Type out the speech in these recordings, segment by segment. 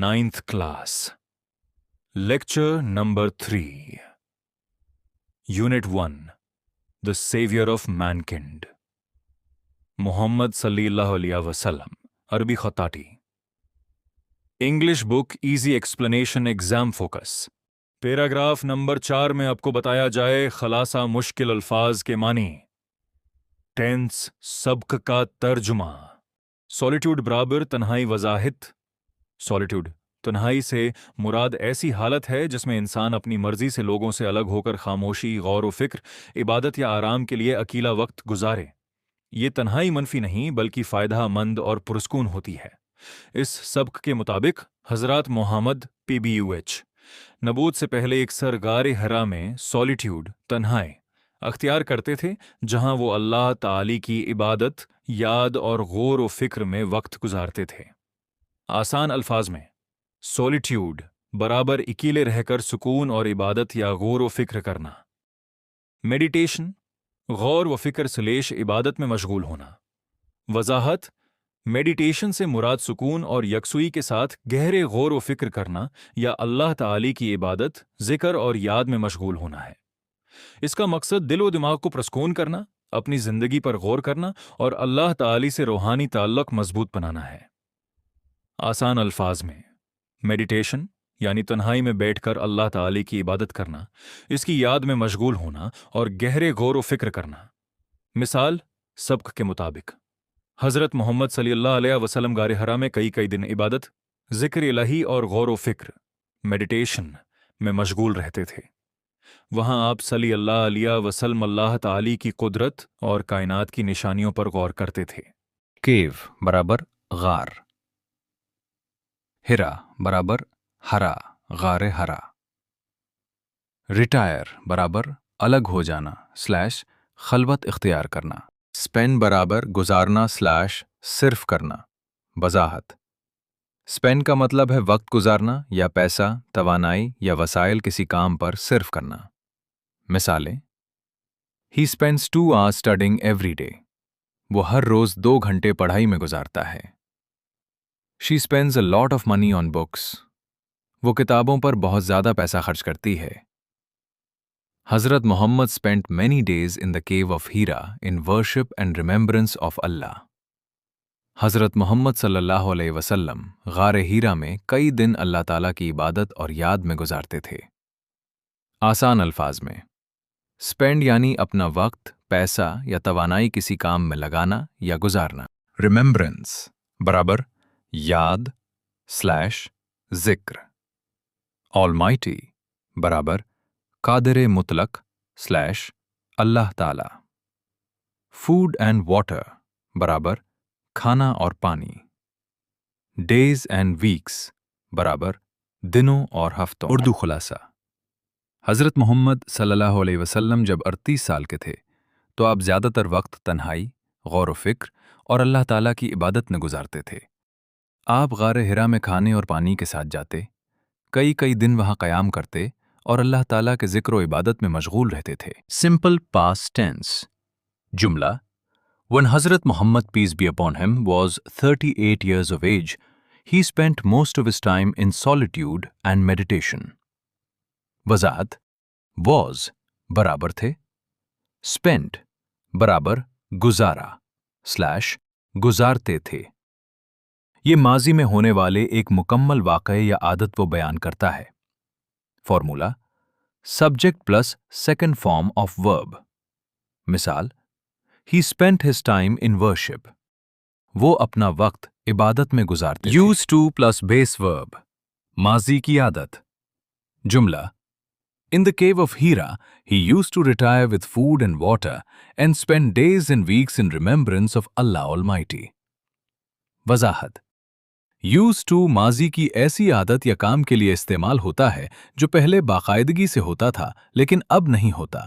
9th class. Lecture number 3. Unit 1. The Savior of Mankind. Muhammad sallallahu alaihi wasallam. Arabi Khatati. English book Easy Explanation Exam Focus. Paragraph number 4 में आपको बताया जाए खलासा मुश्किल अल्फाज के मानी. टेंस सबक का तर्जुमा. सॉलिट्यूड बराबर तन्हाई वजाहिद. सॉलिट्यूड तन्हाई से मुराद ऐसी हालत है जिसमें इंसान अपनी मर्जी से लोगों से अलग होकर खामोशी, गौर व फिक्र, इबादत या आराम के लिए अकेला वक्त गुजारे. ये तन्हाई मनफी नहीं बल्कि फ़ायदा मंद और पुरस्कून होती है. इस सबक के मुताबिक हज़रत मोहम्मद PBUH नबूत से एक सरगार हरा में सॉलिट्यूड तन्हाई अख्तियार करते थे, जहां वो अल्लाह ताली की इबादत, याद और गौर व फिक्र में वक्त गुजारते थे. आसान अल्फाज में सॉलिट्यूड बराबर अकेले रहकर सुकून और इबादत या गौर व फिक्र करना. मेडिटेशन गौर व फिक्र सलेश इबादत में मशगूल होना. वजाहत मेडिटेशन से मुराद सुकून और यकसुई के साथ गहरे गौर व फिक्र करना या अल्लाह ताली की इबादत, जिक्र और याद में मशगूल होना है. इसका मकसद दिल व दिमाग को प्रसकून करना, अपनी जिंदगी पर गौर करना और अल्लाह ताली से रूहानी ताल्लुक मजबूत बनाना है. आसान अल्फाज में मेडिटेशन यानी तन्हाई में बैठकर अल्लाह ताली की इबादत करना, इसकी याद में मशगूल होना और गहरे गौर व फिक्र करना. मिसाल सबक के मुताबिक हज़रत मोहम्मद सल्लल्लाहु अलैहि वसल्लम गारे हरा में कई दिन इबादत, जिक्र इलाही और गौर व फिक्र मेडिटेशन में मशगूल रहते थे. वहां आप सल्लल्लाहु अलैहि वसल्लम अल्लाह ताली की कुदरत और कायनात की निशानियों पर गौर करते थे. केव बराबर गार. हिरा बराबर हरा, गारे हरा. रिटायर बराबर अलग हो जाना / खलवत इख्तियार करना. स्पेंड बराबर गुजारना / सिर्फ करना. वजाहत स्पेंड का मतलब है वक्त गुजारना या पैसा, तवानाई या वसाइल किसी काम पर सिर्फ करना. मिसालें He spends 2 hours studying every day. वो हर रोज 2 घंटे पढ़ाई में गुजारता है. She spends a lot of money on books. वो किताबों पर बहुत ज़्यादा पैसा खर्च करती है. Hazrat Muhammad spent many days in the cave of Hira in worship and remembrance of Allah. हज़रत मोहम्मद सल्लल्लाहु अलैहि वसल्लम गारे हीरा में कई दिन अल्लाह ताला की इबादत और याद में गुजारते थे. आसान अल्फाज में स्पेंड यानी अपना वक्त, पैसा या तवानाई किसी काम में लगाना या गुजारना. रिमेम्बरेंस बराबर याद / जिक्र. ऑलमाइटी बराबर कादिर मुतलक / अल्लाह ताला. फूड एंड वाटर बराबर खाना और पानी. डेज एंड वीक्स बराबर दिनों और हफ्तों. उर्दू खुलासा हज़रत मोहम्मद सल्लल्लाहु अलैहि वसल्लम जब 38 साल के थे तो आप ज़्यादातर वक्त तन्हाई, गौर व फिक्र और अल्लाह ताला की इबादत में गुजारते थे. आप गारे हिरा में खाने और पानी के साथ जाते, कई दिन वहाँ क़याम करते और अल्लाह ताला के ज़िक्र व इबादत में मशगूल रहते थे. Simple past tense. जुमला When Hazrat Muhammad peace be upon him was 38 years of age, he spent most of his time in solitude and meditation. वज़ाहत was बराबर थे, spent बराबर गुजारा / गुजारते थे. ये माजी में होने वाले एक मुकम्मल वाक़ये या आदत को बयान करता है. Formula subject plus second form of verb. मिसाल He spent his time in worship. वो अपना वक्त इबादत में गुजारते थे. Used to plus base verb. माजी की आदत. जुमला In the cave of Hira, he used to retire with food and water and spend days and weeks in remembrance of Allah Almighty. Wajahat Used to माजी की ऐसी आदत या काम के लिए इस्तेमाल होता है जो पहले बाकायदगी से होता था लेकिन अब नहीं होता.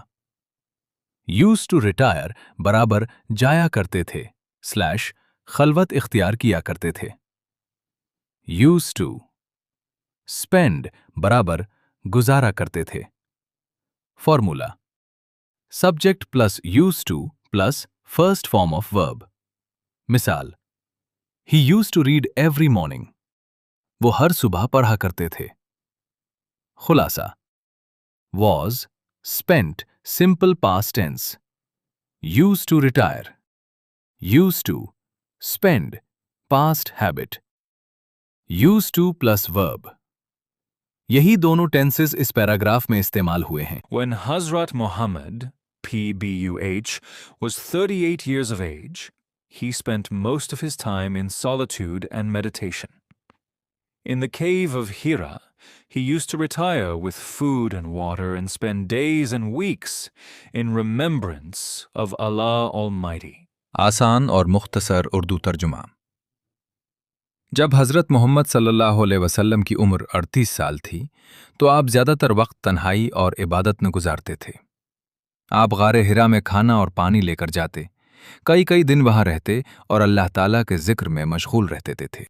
Used to retire बराबर जाया करते थे / खलवत इख्तियार किया करते थे. Used to spend बराबर गुजारा करते थे. Formula subject plus used to plus first form of verb. मिसाल He used to read every morning. وہ ہر صبح پڑھا کرتے تھے۔ خلاصہ was spent simple past tense used to retire used to spend past habit used to plus verb یہی دونوں tenses اس paragraph میں استعمال ہوئے ہیں۔ When Hazrat Muhammad, PBUH, was 38 years of age, he spent most of his time in solitude and meditation. In the cave of Hira, he used to retire with food and water and spend days and weeks in remembrance of Allah Almighty. آسان اور مختصر اردو ترجمہ۔ جب حضرت محمد صلی اللہ علیہ وسلم کی عمر 38 سال تھی تو آپ زیادہ تر وقت تنہائی اور عبادت میں گزارتے تھے۔ آپ غار حرا میں کھانا اور پانی لے کر جاتے، کئی دن وہاں رہتے اور اللہ تعالیٰ کے ذکر میں مشغول رہتے تھے۔